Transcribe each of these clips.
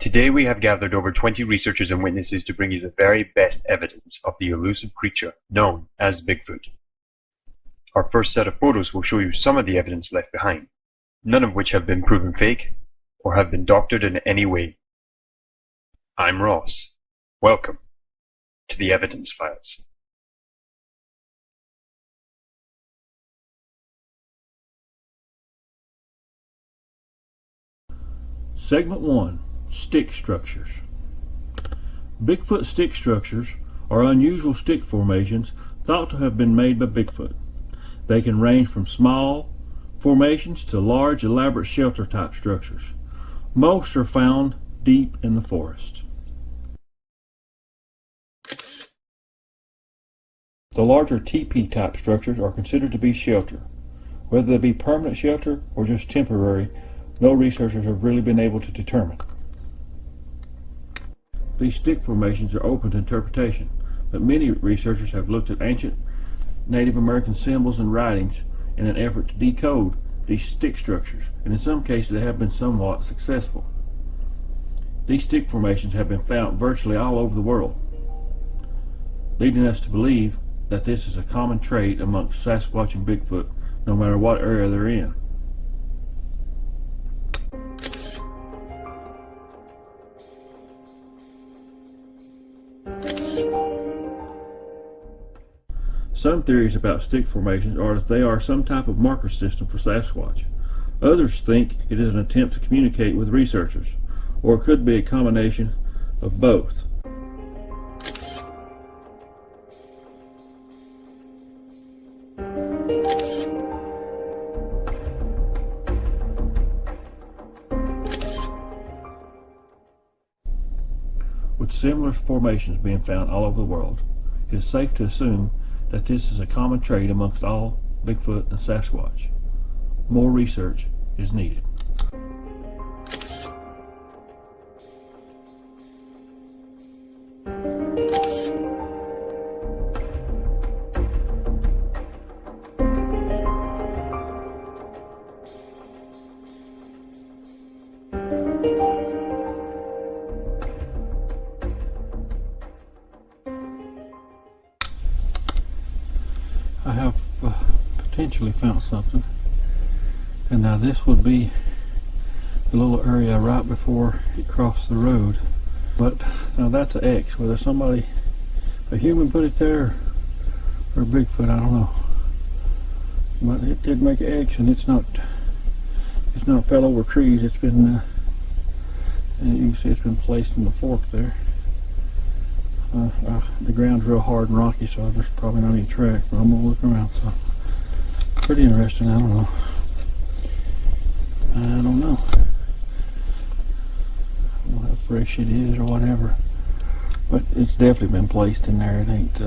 Today we have gathered over 20 researchers and witnesses to bring you the very best evidence of the elusive creature known as Bigfoot. Our first set of photos will show you some of the evidence left behind, none of which have been proven fake or have been doctored in any way. I'm Ross. Welcome to the Evidence Files. Segment 1. Stick structures. Bigfoot stick structures are unusual stick formations thought to have been made by Bigfoot. They can range from small formations to large, elaborate shelter-type structures. Most are found deep in the forest. The larger teepee-type structures are considered to be shelter. Whether they be permanent shelter or just temporary, no researchers have really been able to determine. These stick formations are open to interpretation, but many researchers have looked at ancient Native American symbols and writings in an effort to decode these stick structures, and in some cases they have been somewhat successful. These stick formations have been found virtually all over the world, leading us to believe that this is a common trait amongst Sasquatch and Bigfoot, no matter what area they're in. Some theories about stick formations are that they are some type of marker system for Sasquatch. Others think it is an attempt to communicate with researchers, or it could be a combination of both. With similar formations being found all over the world, it is safe to assume that this is a common trait amongst all Bigfoot and Sasquatch. More research is needed. I have potentially found something, and now this would be the little area right before it crossed the road. But now that's an X. Whether somebody, a human, put it there or Bigfoot, I don't know. But it did make an X, and it's not fell over trees. It's been, and you can see it's been placed in the fork there. The ground's real hard and rocky, so there's probably not any track, but I'm gonna look around. So pretty interesting. I don't know. I don't know how fresh it is or whatever, but it's definitely been placed in there. It ain't.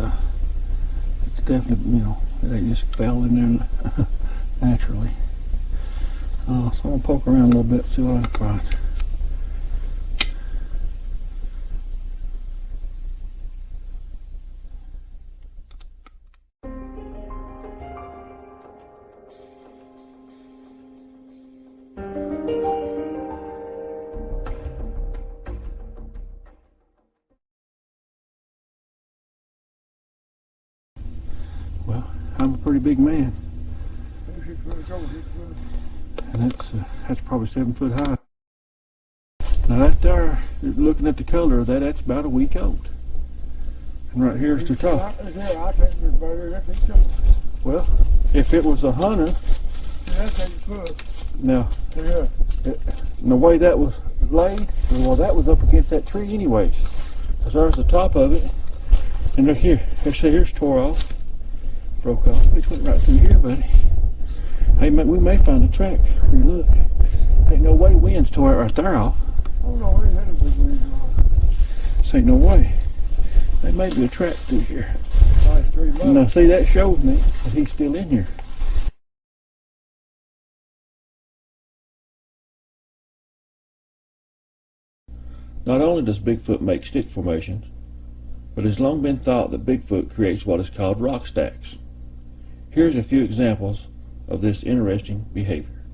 It's definitely, it ain't just fell in there naturally. So I'm gonna poke around a little bit, see what I can find. Well, I'm a pretty big man, and that's probably 7 foot high. Now that there, looking at the color of that's about a week old. And right here's the top. Well, if it was a hunter, now the way that was laid, well, that was up against that tree anyways. Because there's the top of it, and look here. Here's tore off. Broke off. It went right through here, buddy. Hey, we may find a track. Here, look. Ain't no way winds tore it right there off. Oh no, we had a big wind off. This ain't no way. There may be a track through here. Now, see, that shows me that he's still in here. Not only does Bigfoot make stick formations, but it has long been thought that Bigfoot creates what is called rock stacks. Here's a few examples of this interesting behavior.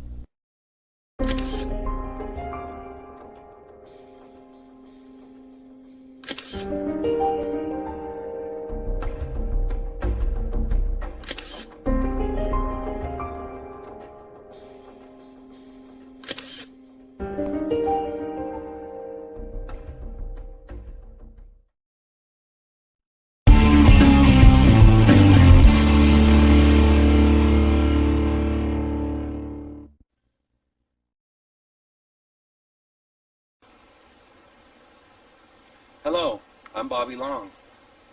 Hello, I'm Bobby Long.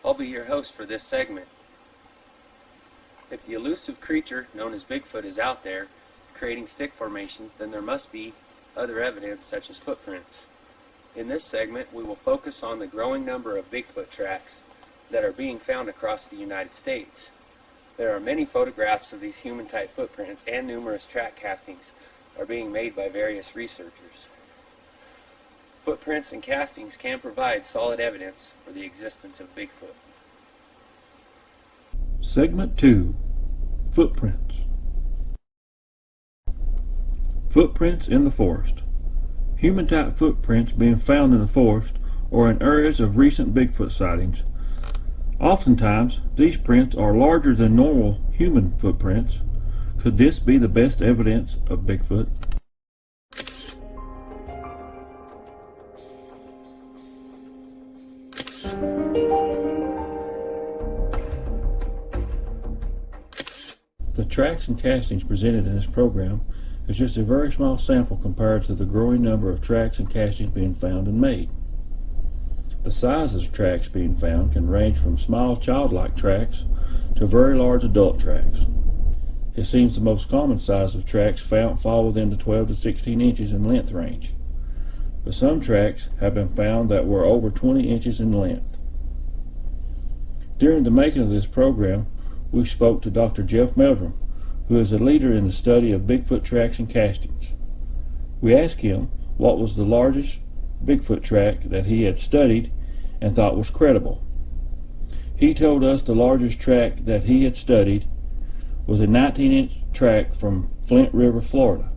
I'll be your host for this segment. If the elusive creature known as Bigfoot is out there, creating stick formations, then there must be other evidence such as footprints. In this segment, we will focus on the growing number of Bigfoot tracks that are being found across the United States. There are many photographs of these human-type footprints, and numerous track castings are being made by various researchers. Footprints and castings can provide solid evidence for the existence of Bigfoot. Segment 2. Footprints. Footprints in the forest. Human-type footprints being found in the forest or in areas of recent Bigfoot sightings. Oftentimes, these prints are larger than normal human footprints. Could this be the best evidence of Bigfoot? The tracks and castings presented in this program is just a very small sample compared to the growing number of tracks and castings being found and made. The sizes of tracks being found can range from small childlike tracks to very large adult tracks. It seems the most common size of tracks found fall within the 12 to 16 inches in length range, but some tracks have been found that were over 20 inches in length. During the making of this program, we spoke to Dr. Jeff Meldrum, who is a leader in the study of Bigfoot tracks and castings. We asked him what was the largest Bigfoot track that he had studied and thought was credible. He told us the largest track that he had studied was a 19-inch track from Flint River, Florida.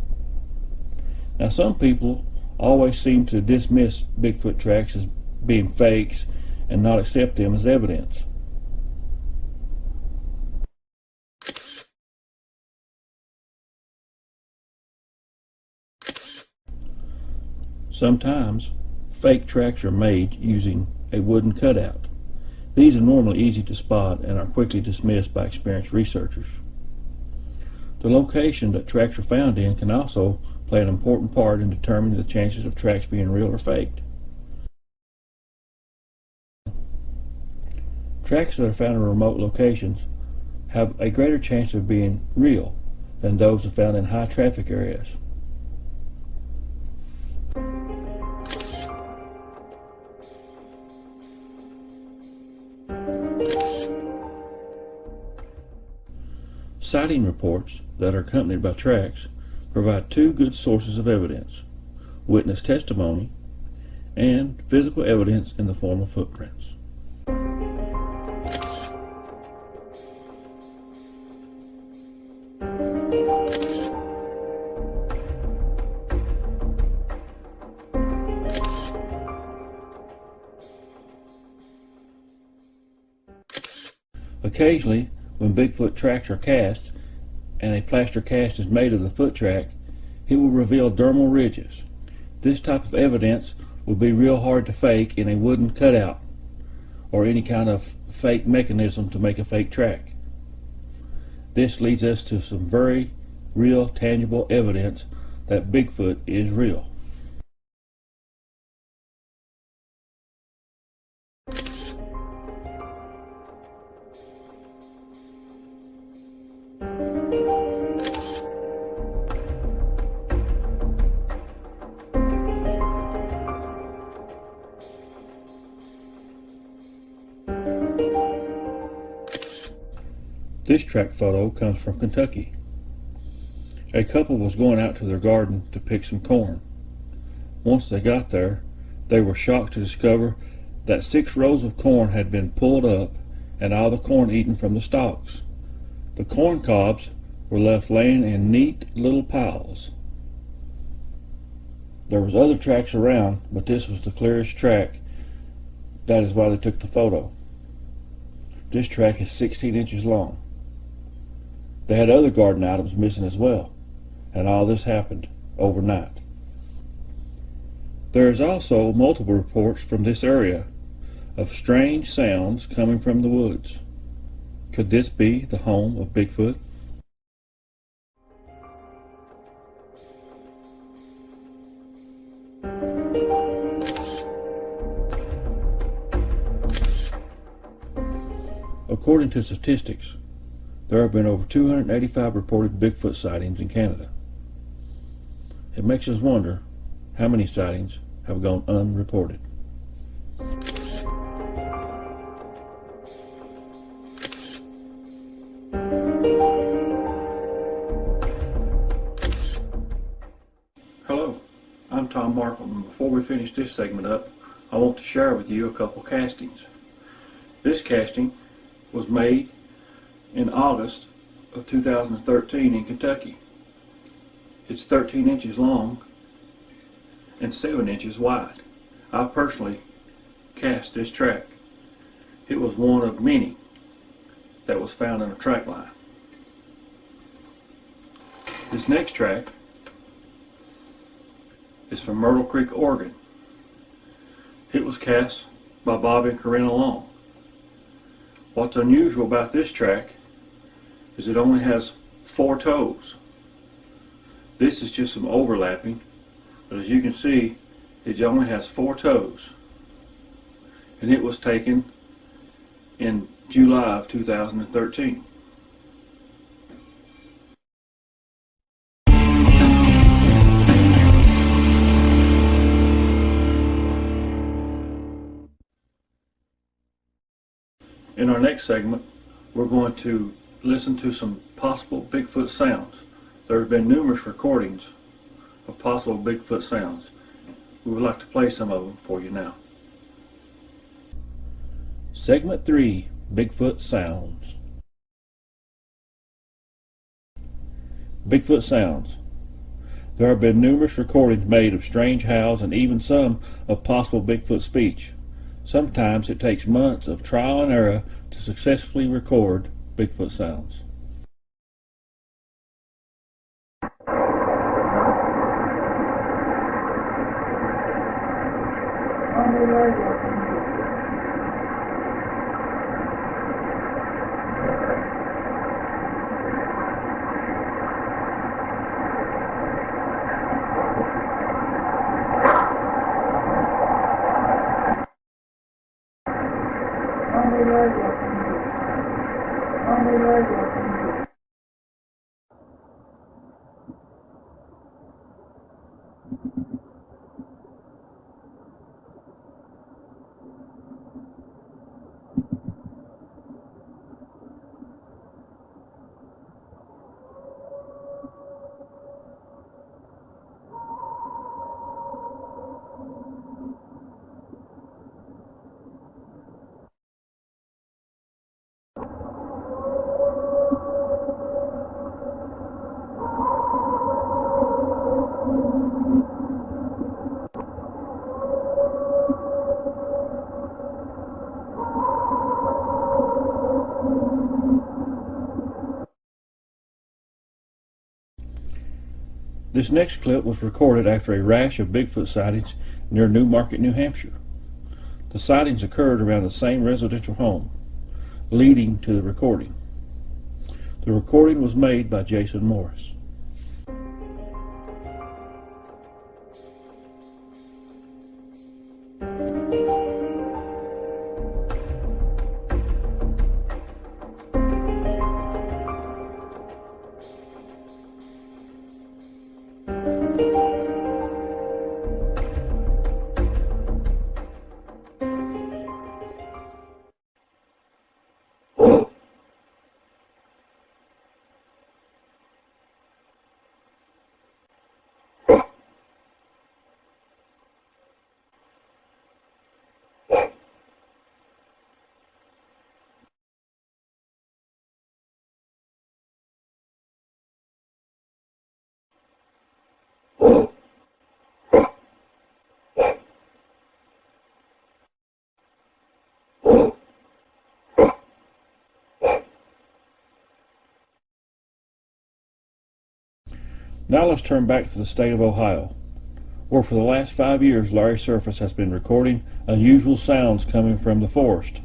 Now, some people always seem to dismiss Bigfoot tracks as being fakes and not accept them as evidence. Sometimes, fake tracks are made using a wooden cutout. These are normally easy to spot and are quickly dismissed by experienced researchers. The location that tracks are found in can also play an important part in determining the chances of tracks being real or faked. Tracks that are found in remote locations have a greater chance of being real than those found in high traffic areas. Sighting reports that are accompanied by tracks provide two good sources of evidence: witness testimony and physical evidence in the form of footprints. Occasionally, when Bigfoot tracks are cast and a plaster cast is made of the foot track, it will reveal dermal ridges. This type of evidence will be real hard to fake in a wooden cutout or any kind of fake mechanism to make a fake track. This leads us to some very real, tangible evidence that Bigfoot is real. This track photo comes from Kentucky. A couple was going out to their garden to pick some corn. Once they got there, they were shocked to discover that 6 rows of corn had been pulled up and all the corn eaten from the stalks. The corn cobs were left laying in neat little piles. There was other tracks around, but this was the clearest track. That is why they took the photo. This track is 16 inches long. They had other garden items missing as well, and all this happened overnight. There is also multiple reports from this area of strange sounds coming from the woods. Could this be the home of Bigfoot? According to statistics, there have been over 285 reported Bigfoot sightings in Canada. It makes us wonder how many sightings have gone unreported. Hello, I'm Tom Marcum, and before we finish this segment up, I want to share with you a couple castings. This casting was made in August of 2013 in Kentucky. It's 13 inches long and 7 inches wide. I personally cast this track. It was one of many that was found in a track line. This next track is from Myrtle Creek, Oregon. It was cast by Bobby and Corinna Long. What's unusual about this track is it only has 4 toes. This is just some overlapping, but as you can see, it only has 4 toes. And it was taken in July of 2013. In our next segment, we're going to listen to some possible Bigfoot sounds. There have been numerous recordings of possible Bigfoot sounds. We would like to play some of them for you now. Segment 3, Bigfoot Sounds. Bigfoot Sounds. There have been numerous recordings made of strange howls and even some of possible Bigfoot speech. Sometimes it takes months of trial and error to successfully record Bigfoot sounds. This next clip was recorded after a rash of Bigfoot sightings near Newmarket, New Hampshire. The sightings occurred around the same residential home, leading to the recording. The recording was made by Jason Morris. Now let's turn back to the state of Ohio, where for the last 5 years Larry Surface has been recording unusual sounds coming from the forest.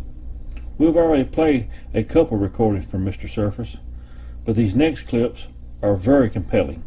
We've already played a couple recordings from Mr. Surface, but these next clips are very compelling.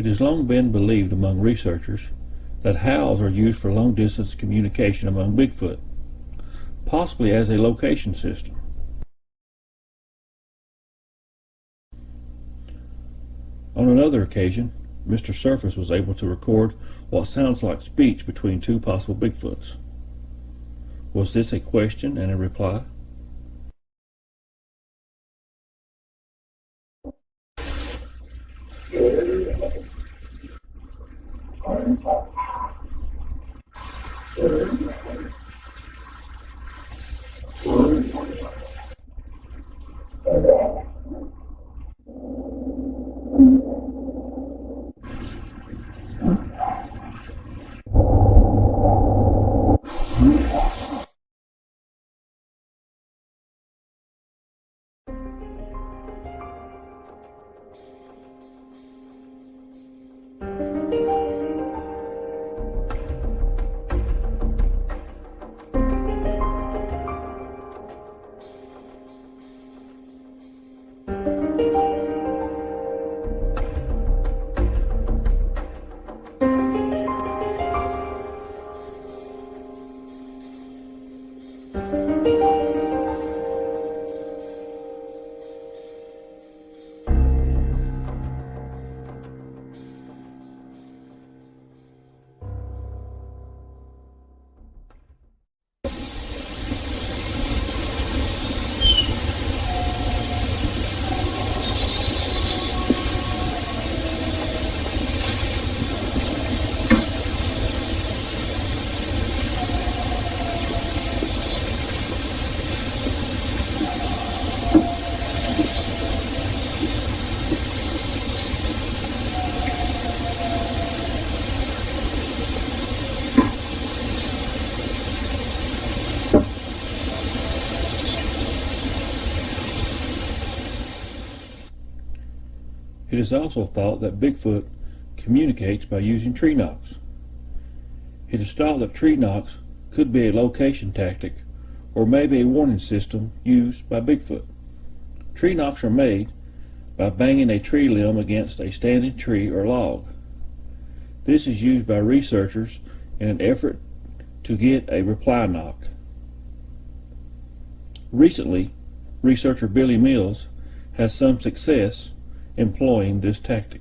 It has long been believed among researchers that howls are used for long-distance communication among Bigfoot, possibly as a location system. On another occasion, Mr. Surface was able to record what sounds like speech between two possible Bigfoots. Was this a question and a reply? It is also thought that Bigfoot communicates by using tree knocks. It is thought that tree knocks could be a location tactic or maybe a warning system used by Bigfoot. Tree knocks are made by banging a tree limb against a standing tree or log. This is used by researchers in an effort to get a reply knock. Recently, researcher Billy Mills has some success employing this tactic.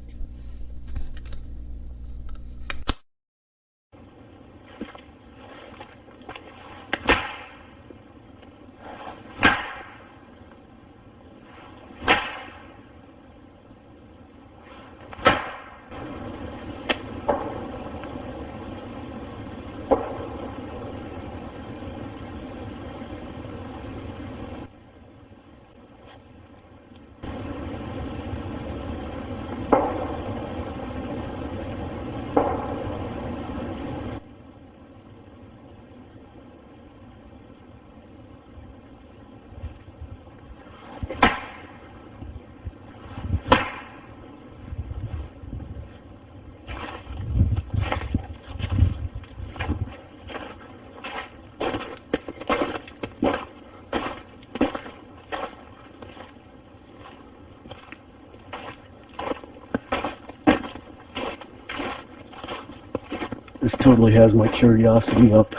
This totally has my curiosity up.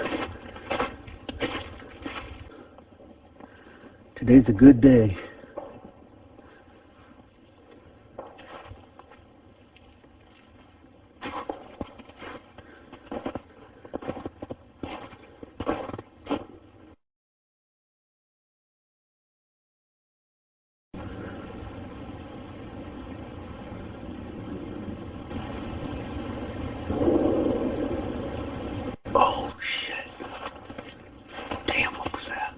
Today's a good day. Oh shit. Damn, what was that?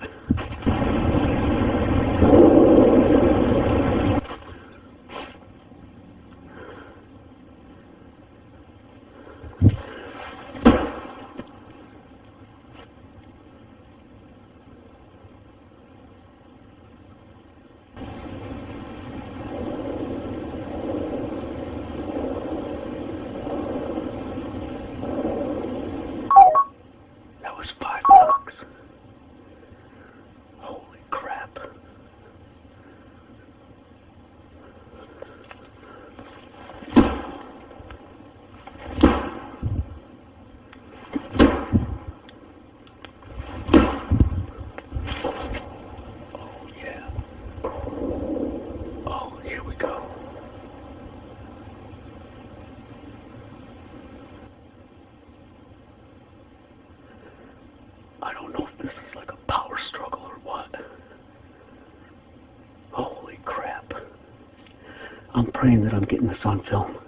praying that I'm getting this on film.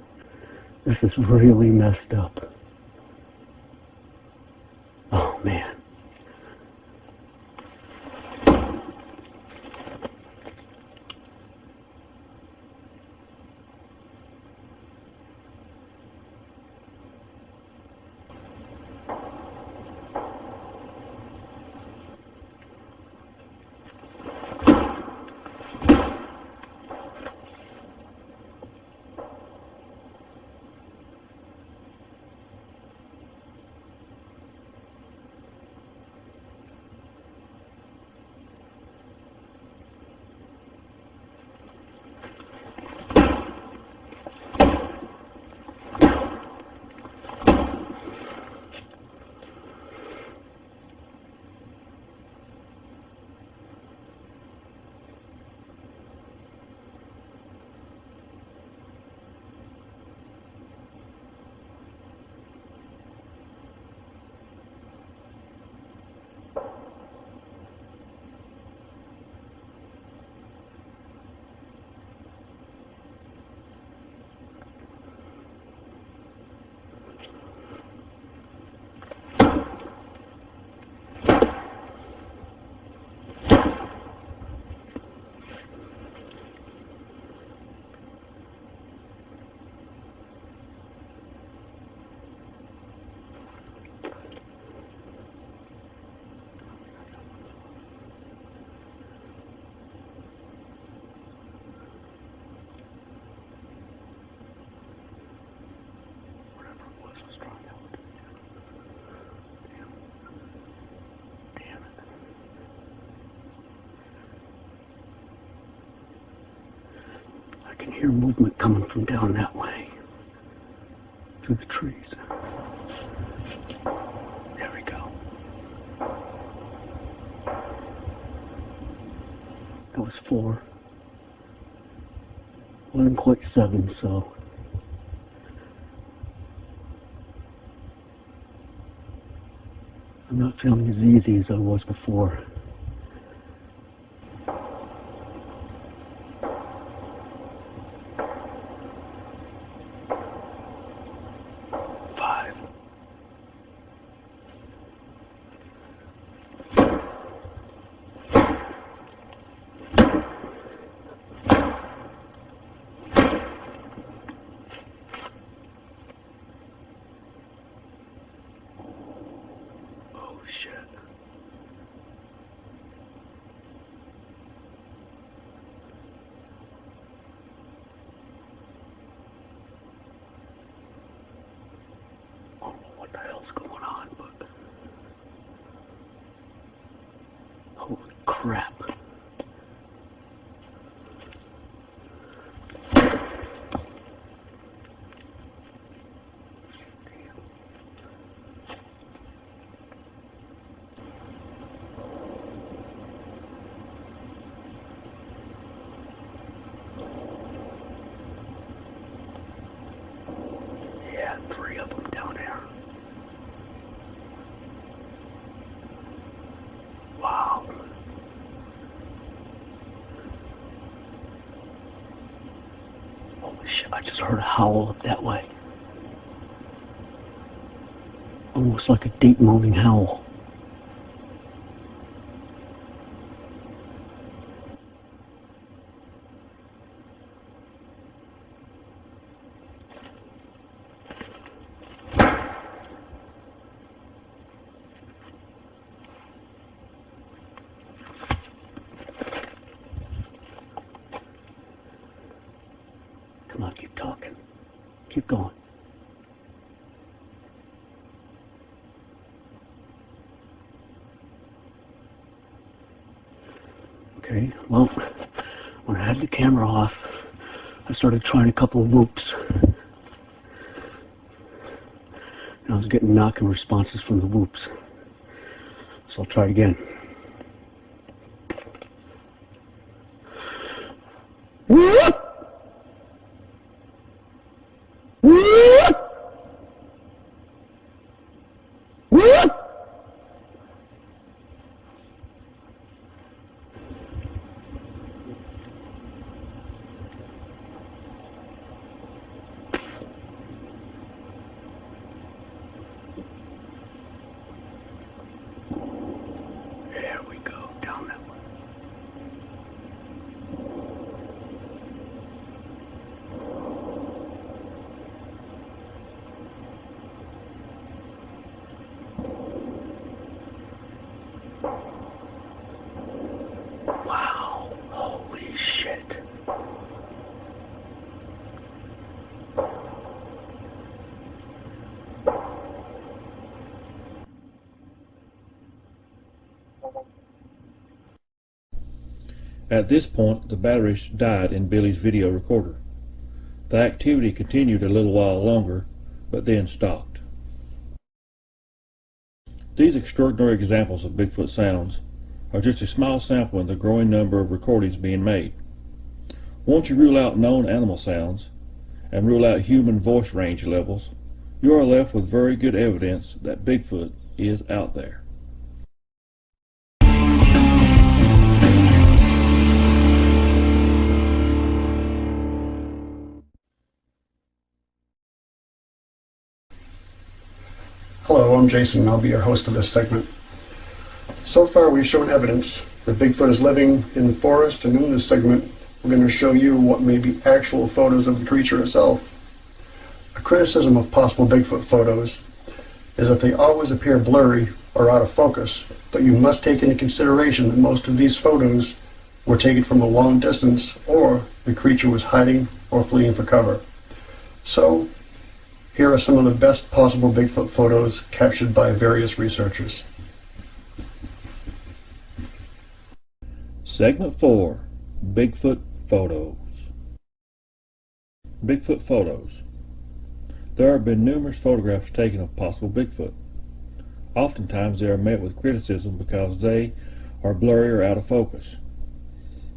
This is really messed up. Oh, man. I can hear movement coming from down that way. Through the trees. There we go. That was 4. Wasn't quite 7, so... I'm not feeling as easy as I was before. Crap. Yeah, 3 of them down there. Wow. Holy shit, I just heard a howl up that way. Almost like a deep moaning howl. Come on, keep talking. Keep going. Okay, well, when I had the camera off, I started trying a couple of whoops. And I was getting knocking responses from the whoops. So I'll try it again. Whoop! Whoop! Whoop! At this point, the batteries died in Billy's video recorder. The activity continued a little while longer, but then stopped. These extraordinary examples of Bigfoot sounds are just a small sample in the growing number of recordings being made. Once you rule out known animal sounds and rule out human voice range levels, you are left with very good evidence that Bigfoot is out there. Hello, I'm Jason, and I'll be your host of this segment. So far, we've shown evidence that Bigfoot is living in the forest, and in this segment, we're going to show you what may be actual photos of the creature itself. A criticism of possible Bigfoot photos is that they always appear blurry or out of focus, but you must take into consideration that most of these photos were taken from a long distance, or the creature was hiding or fleeing for cover. So, here are some of the best possible Bigfoot photos captured by various researchers. Segment 4. Bigfoot Photos. Bigfoot Photos. There have been numerous photographs taken of possible Bigfoot. Oftentimes they are met with criticism because they are blurry or out of focus.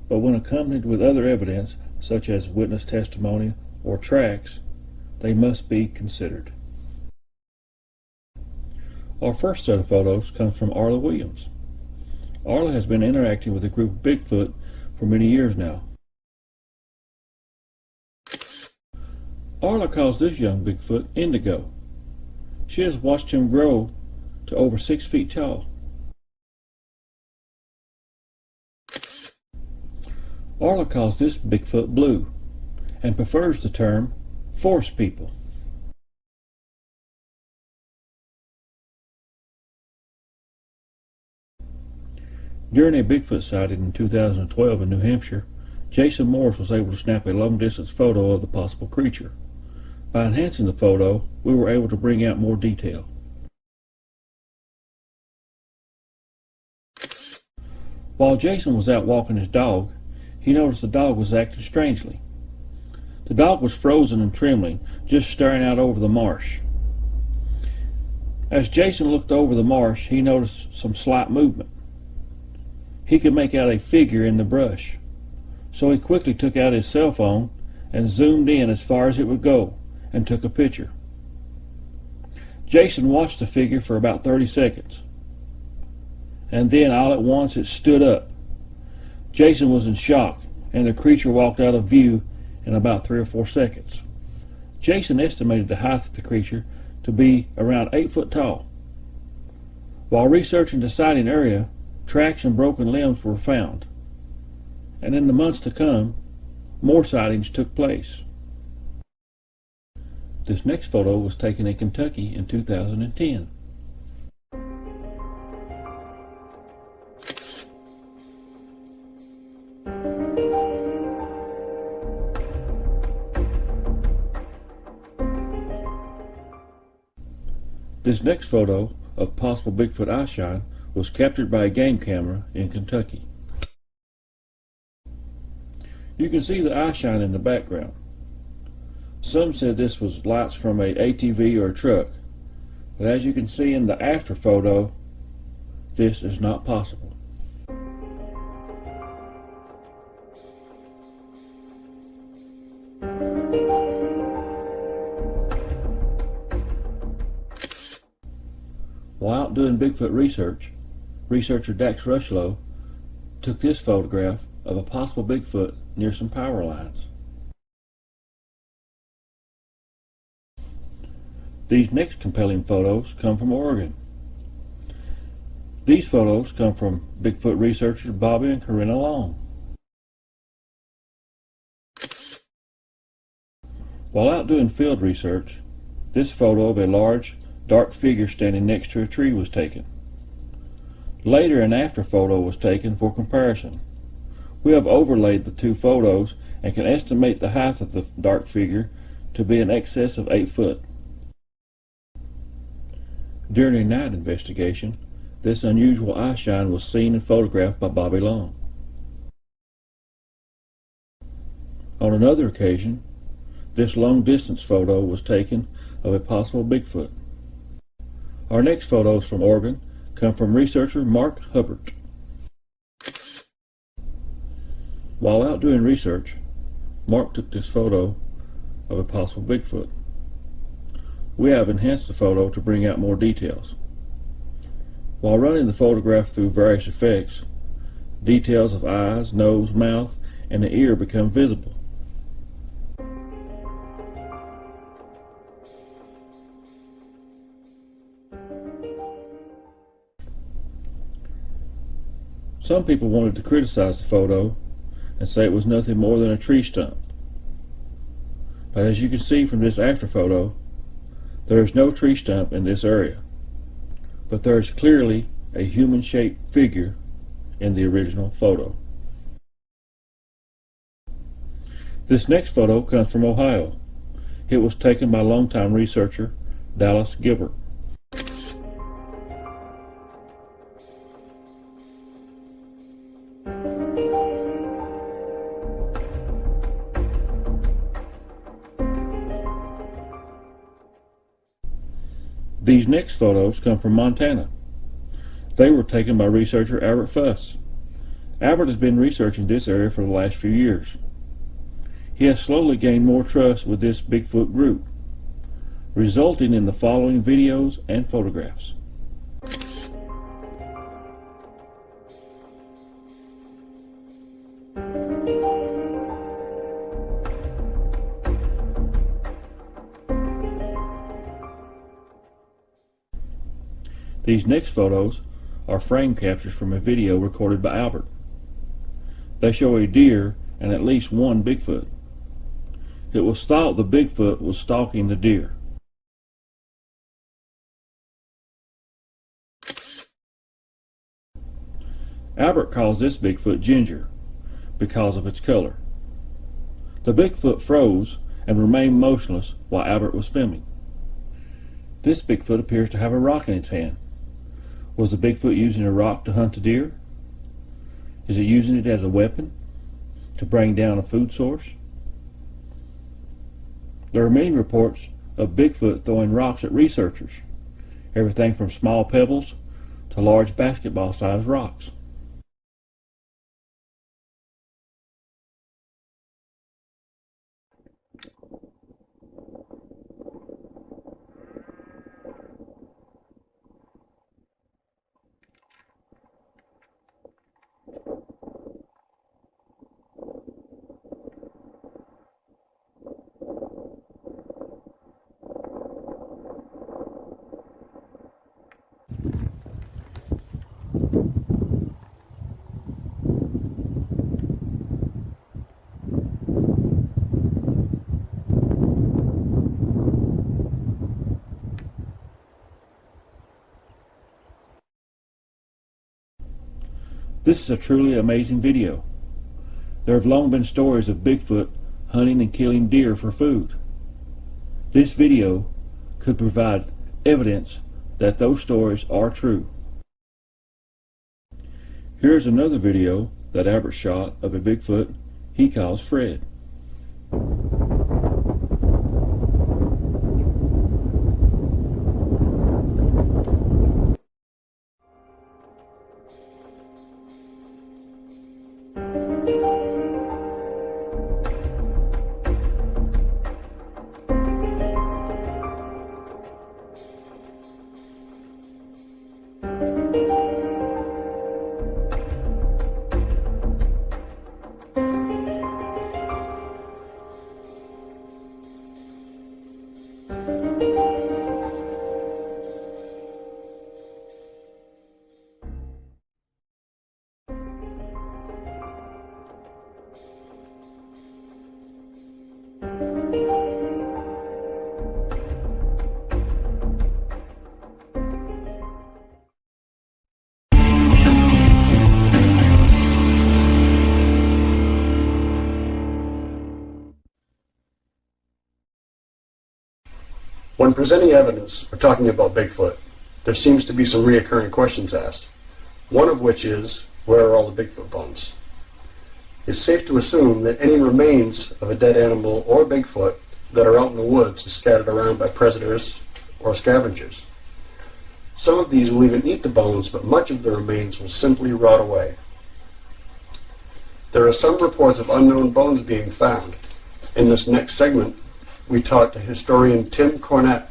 But when accompanied with other evidence, such as witness testimony or tracks, they must be considered. Our first set of photos comes from Arla Williams. Arla has been interacting with a group of Bigfoot for many years now. Arla calls this young Bigfoot Indigo. She has watched him grow to over 6 feet tall. Arla calls this Bigfoot Blue and prefers the term Forest People. During a Bigfoot sighting in 2012 in New Hampshire, Jason Morris was able to snap a long-distance photo of the possible creature. By enhancing the photo, we were able to bring out more detail. While Jason was out walking his dog, he noticed the dog was acting strangely. The dog was frozen and trembling, just staring out over the marsh. As Jason looked over the marsh, he noticed some slight movement. He could make out a figure in the brush, so he quickly took out his cell phone and zoomed in as far as it would go and took a picture. Jason watched the figure for about 30 seconds, and then all at once it stood up. Jason was in shock, and the creature walked out of view in about 3 or 4 seconds. Jason estimated the height of the creature to be around 8 foot tall. While researching the sighting area, tracks and broken limbs were found, and in the months to come, more sightings took place. This next photo was taken in Kentucky in 2010. This next photo of possible Bigfoot eyeshine was captured by a game camera in Kentucky. You can see the eyeshine in the background. Some said this was lights from an ATV or a truck, but as you can see in the after photo, this is not possible. While out doing Bigfoot research, researcher Dax Rushlow took this photograph of a possible Bigfoot near some power lines. These next compelling photos come from Oregon. These photos come from Bigfoot researchers Bobby and Corinna Long. While out doing field research, this photo of a large, dark figure standing next to a tree was taken. Later, an after photo was taken for comparison. We have overlaid the two photos and can estimate the height of the dark figure to be in excess of 8 foot. During a night investigation, this unusual eyeshine was seen and photographed by Bobby Long. On another occasion, this long-distance photo was taken of a possible Bigfoot. Our next photos from Oregon come from researcher Mark Hubbard. While out doing research, Mark took this photo of a possible Bigfoot. We have enhanced the photo to bring out more details. While running the photograph through various effects, details of eyes, nose, mouth, and the ear become visible. Some people wanted to criticize the photo and say it was nothing more than a tree stump. But as you can see from this after photo, there is no tree stump in this area. But there is clearly a human-shaped figure in the original photo. This next photo comes from Ohio. It was taken by longtime researcher Dallas Gilbert. These next photos come from Montana. They were taken by researcher Albert Fuss. Albert has been researching this area for the last few years. He has slowly gained more trust with this Bigfoot group, resulting in the following videos and photographs. These next photos are frame captures from a video recorded by Albert. They show a deer and at least one Bigfoot. It was thought the Bigfoot was stalking the deer. Albert calls this Bigfoot Ginger because of its color. The Bigfoot froze and remained motionless while Albert was filming. This Bigfoot appears to have a rock in its hand. Was the Bigfoot using a rock to hunt the deer? Is it using it as a weapon to bring down a food source? There are many reports of Bigfoot throwing rocks at researchers, everything from small pebbles to large basketball-sized rocks. This is a truly amazing video. There have long been stories of Bigfoot hunting and killing deer for food. This video could provide evidence that those stories are true. Here's another video that Albert shot of a Bigfoot he calls Fred. When presenting evidence or talking about Bigfoot, there seems to be some reoccurring questions asked, one of which is, where are all the Bigfoot bones? It's safe to assume that any remains of a dead animal or Bigfoot that are out in the woods are scattered around by predators or scavengers. Some of these will even eat the bones, but much of the remains will simply rot away. There are some reports of unknown bones being found. In this next segment, we talk to historian Tim Cornett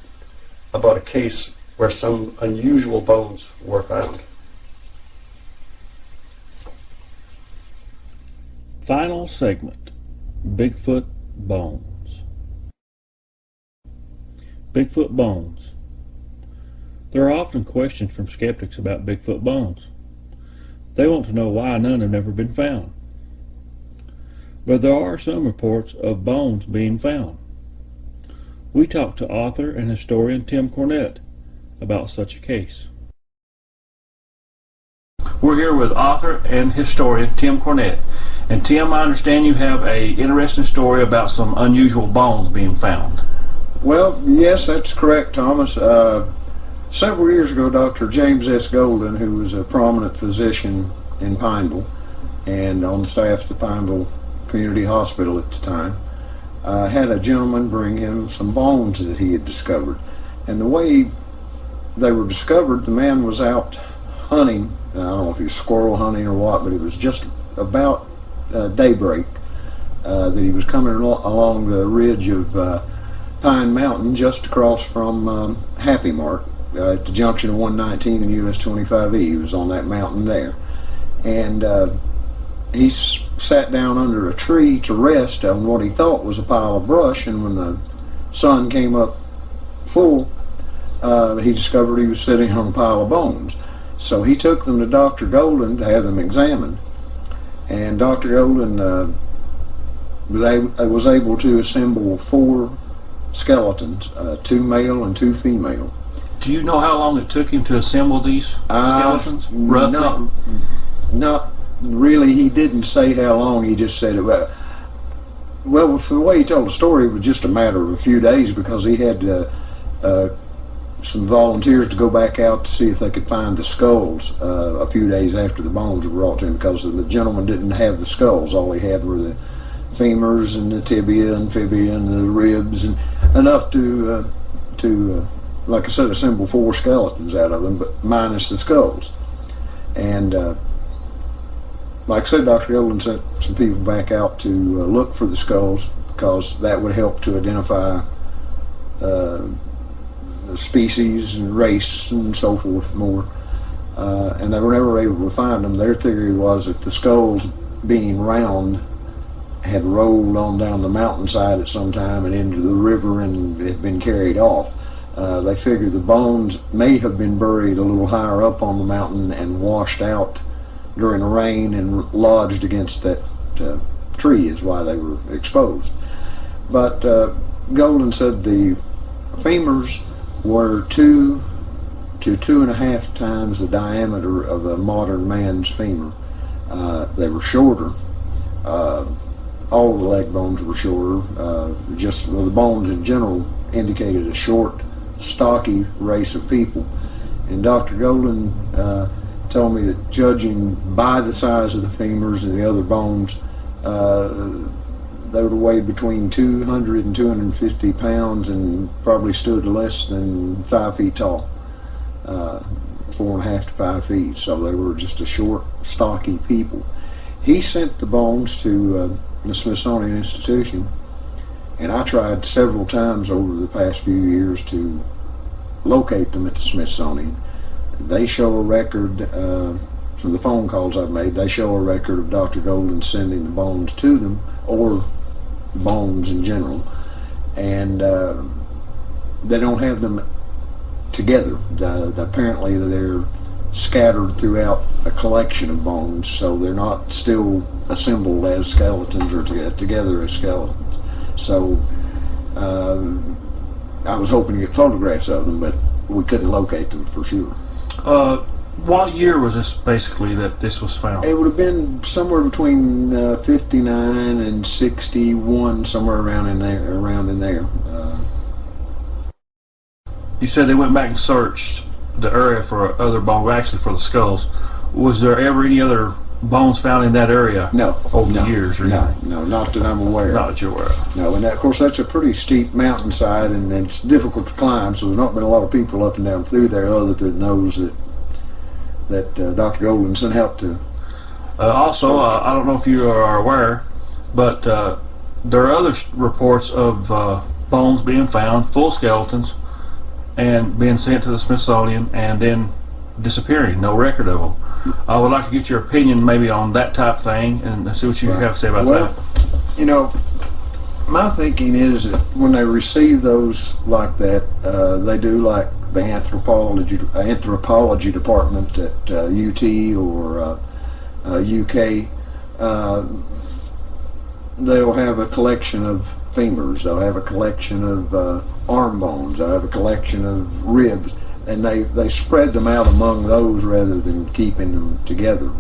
about a case where some unusual bones were found. Final segment, Bigfoot Bones. Bigfoot bones. There are often questions from skeptics about Bigfoot bones. They want to know why none have never been found. But there are some reports of bones being found. We talked to author and historian Tim Cornett about such a case. We're here with author and historian Tim Cornett. And Tim, I understand you have an interesting story about some unusual bones being found. Well, yes, that's correct, Thomas. Several years ago, Dr. James S. Golden, who was a prominent physician in Pineville and on staff at the Pineville Community Hospital at the time, had a gentleman bring him some bones that he had discovered. And the way they were discovered, the man was out hunting. I don't know if he was squirrel hunting or what, but it was just about daybreak that he was coming along the ridge of Pine Mountain just across from Happy Mark at the junction of 119 and US 25E. He was on that mountain there. And he sat down under a tree to rest on what he thought was a pile of brush, and when the sun came up full, he discovered he was sitting on a pile of bones. So he took them to Dr. Golden to have them examined, and Dr. Golden was able to assemble 4 skeletons, 2 male and 2 female. Do you know how long it took him to assemble these skeletons, roughly? Not really. He didn't say how long. He just said about. Well, from the way he told the story, it was just a matter of a few days because he had some volunteers to go back out to see if they could find the skulls a few days after the bones were brought to him, because the gentleman didn't have the skulls. All he had were the femurs and the tibia and fibia and the ribs, and enough to like I said, assemble 4 skeletons out of them, but minus the skulls. And like I said, Dr. Golden sent some people back out to look for the skulls, because that would help to identify the species and race and so forth more. And they were never able to find them. Their theory was that the skulls, being round, had rolled on down the mountainside at some time and into the river and had been carried off. They figured the bones may have been buried a little higher up on the mountain and washed out during the rain and lodged against that tree is why they were exposed. But Golden said the femurs were 2 to 2.5 times the diameter of a modern man's femur. They were shorter. All the leg bones were shorter. The bones in general indicated a short, stocky race of people. And Dr. Golden told me that judging by the size of the femurs and the other bones, they would weigh between 200 and 250 pounds and probably stood less than 5 feet tall, 4.5 to 5 feet. So they were just a short, stocky people. He sent the bones to the Smithsonian Institution, and I tried several times over the past few years to locate them at the Smithsonian. They show a record, from the phone calls I've made, they show a record of Dr. Golden sending the bones to them, or bones in general, and they don't have them together. Apparently they're scattered throughout a collection of bones, so they're not still assembled as skeletons or together as skeletons. So I was hoping to get photographs of them, but we couldn't locate them for sure. What year was this basically that this was found? It would have been somewhere between 59 and 61, somewhere around in there. You said they went back and searched the area for other bones, actually for the skulls. Was there ever any other bones found in that area No. over no, the years? Or No, anything? no, not that I'm aware Not of. that you're aware of. No, and of course that's a pretty steep mountainside, and it's difficult to climb. So there's not been a lot of people up and down through there, other than knows that Dr. Goldenson helped to. Also, I don't know if you are aware, but there are other reports of bones being found, full skeletons, and being sent to the Smithsonian and then disappearing, no record of them. I would like to get your opinion maybe on that type thing and see what you have to say about Well, that. you know, my thinking is that when they receive those like that, they do like the anthropology department at UT or UK. They'll have a collection of femurs. They'll have a collection of arm bones. They'll have a collection of ribs, and they spread them out among those rather than keeping them together.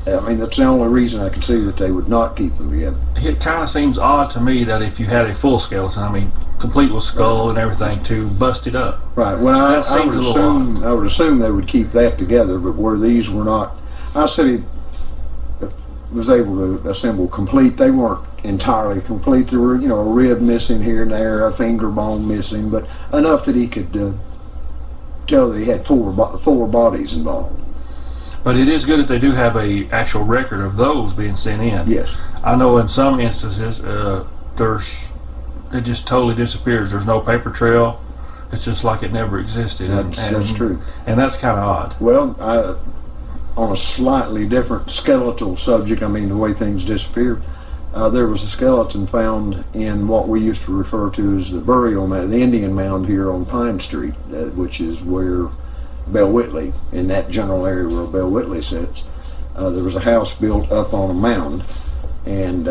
I mean, that's the only reason I can see that they would not keep them together. It kind of seems odd to me that if you had a full skeleton, I mean, complete with skull and everything, to bust it up. Right. Well, I seems would a little assume I would assume they would keep that together, but where these were not, I said he was able to assemble complete. They weren't entirely complete. There were, a rib missing here and there, a finger bone missing, but enough that he could tell that he had four bodies involved. But it is good that they do have a actual record of those being sent in. Yes. I know in some instances, it just totally disappears. There's no paper trail. It's just like it never existed. That's true. And that's kind of odd. Well, on a slightly different skeletal subject, I mean the way things disappeared, there was a skeleton found in what we used to refer to as the burial mound, the Indian mound here on Pine Street, which is where Bell Whitley, in that general area where Bell Whitley sits. There was a house built up on a mound, and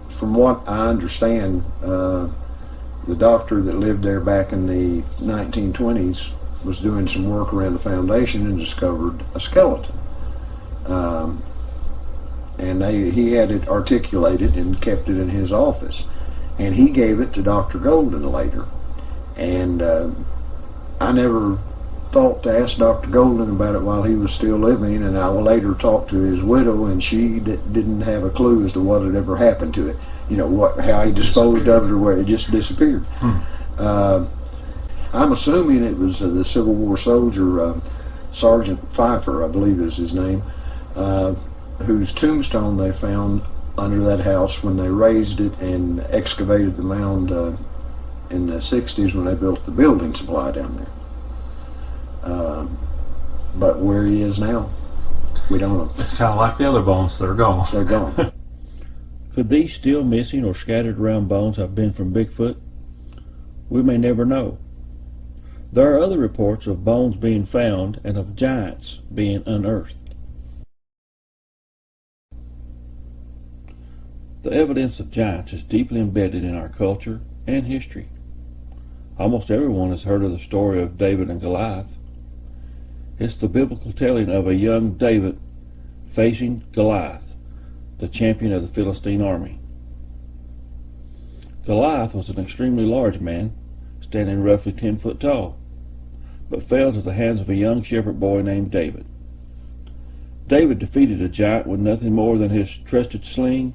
from what I understand, the doctor that lived there back in the 1920s was doing some work around the foundation and discovered a skeleton. And he had it articulated and kept it in his office. And he gave it to Dr. Golden later. And I never thought to ask Dr. Golden about it while he was still living, and I later talked to his widow, and she didn't have a clue as to what had ever happened to it. How he disposed of it, or where it just disappeared. I'm assuming it was the Civil War soldier, Sergeant Pfeiffer, I believe is his name, whose tombstone they found under that house when they raised it and excavated the mound in the 60s when they built the building supply down there. But where he is now, we don't know. It's kind of like the other bones that are gone. They're gone. Could these still missing or scattered around bones have been from Bigfoot? We may never know. There are other reports of bones being found and of giants being unearthed. The evidence of giants is deeply embedded in our culture and history. Almost everyone has heard of the story of David and Goliath. It's the biblical telling of a young David facing Goliath, the champion of the Philistine army. Goliath was an extremely large man, standing roughly 10 foot tall, but fell to the hands of a young shepherd boy named David. David defeated a giant with nothing more than his trusted sling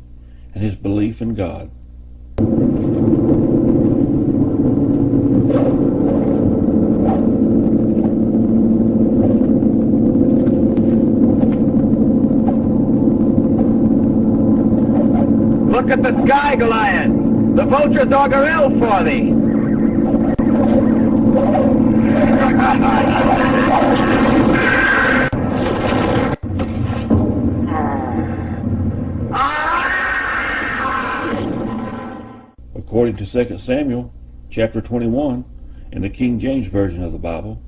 and his belief in God. Look at the sky, Goliath! The vultures augur ill for thee! According to 2 Samuel, chapter 21, in the King James Version of the Bible,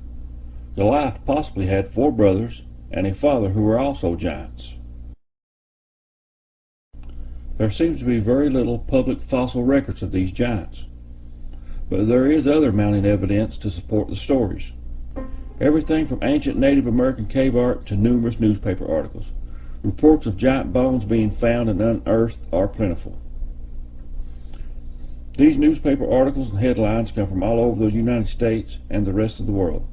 Goliath possibly had 4 brothers and a father who were also giants. There seems to be very little public fossil records of these giants, but there is other mounting evidence to support the stories. Everything from ancient Native American cave art to numerous newspaper articles. Reports of giant bones being found and unearthed are plentiful. These newspaper articles and headlines come from all over the United States and the rest of the world.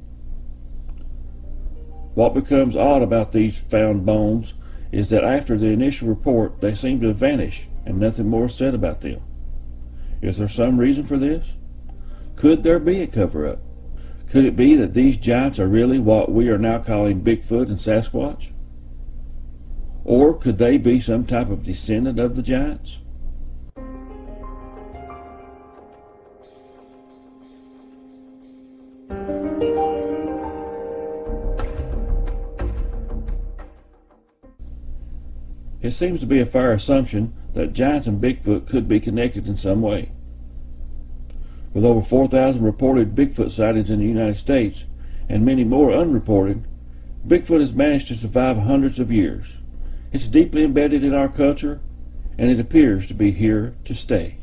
What becomes odd about these found bones is that after the initial report, they seem to have vanished and nothing more is said about them. Is there some reason for this? Could there be a cover-up? Could it be that these giants are really what we are now calling Bigfoot and Sasquatch? Or could they be some type of descendant of the giants? It seems to be a fair assumption that giants and Bigfoot could be connected in some way. With over 4,000 reported Bigfoot sightings in the United States and many more unreported, Bigfoot has managed to survive hundreds of years. It's deeply embedded in our culture, and it appears to be here to stay.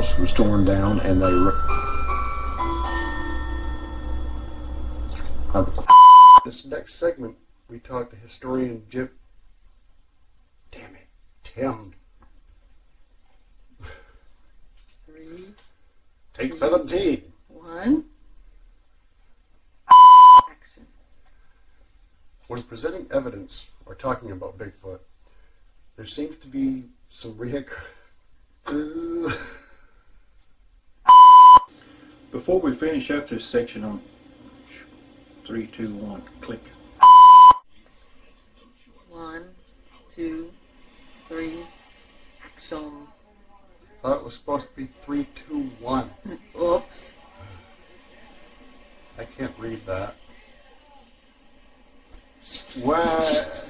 house was torn down, and they This next segment, we talked to historian Tim. 3, Take 17. 1. Action. When presenting evidence or talking about Bigfoot, there seems to be some Before we finish up this section on 3, 2, 1, click. 1, 2, 3. Action. thought it was supposed to be 3, 2, 1. Oops. I can't read that. What?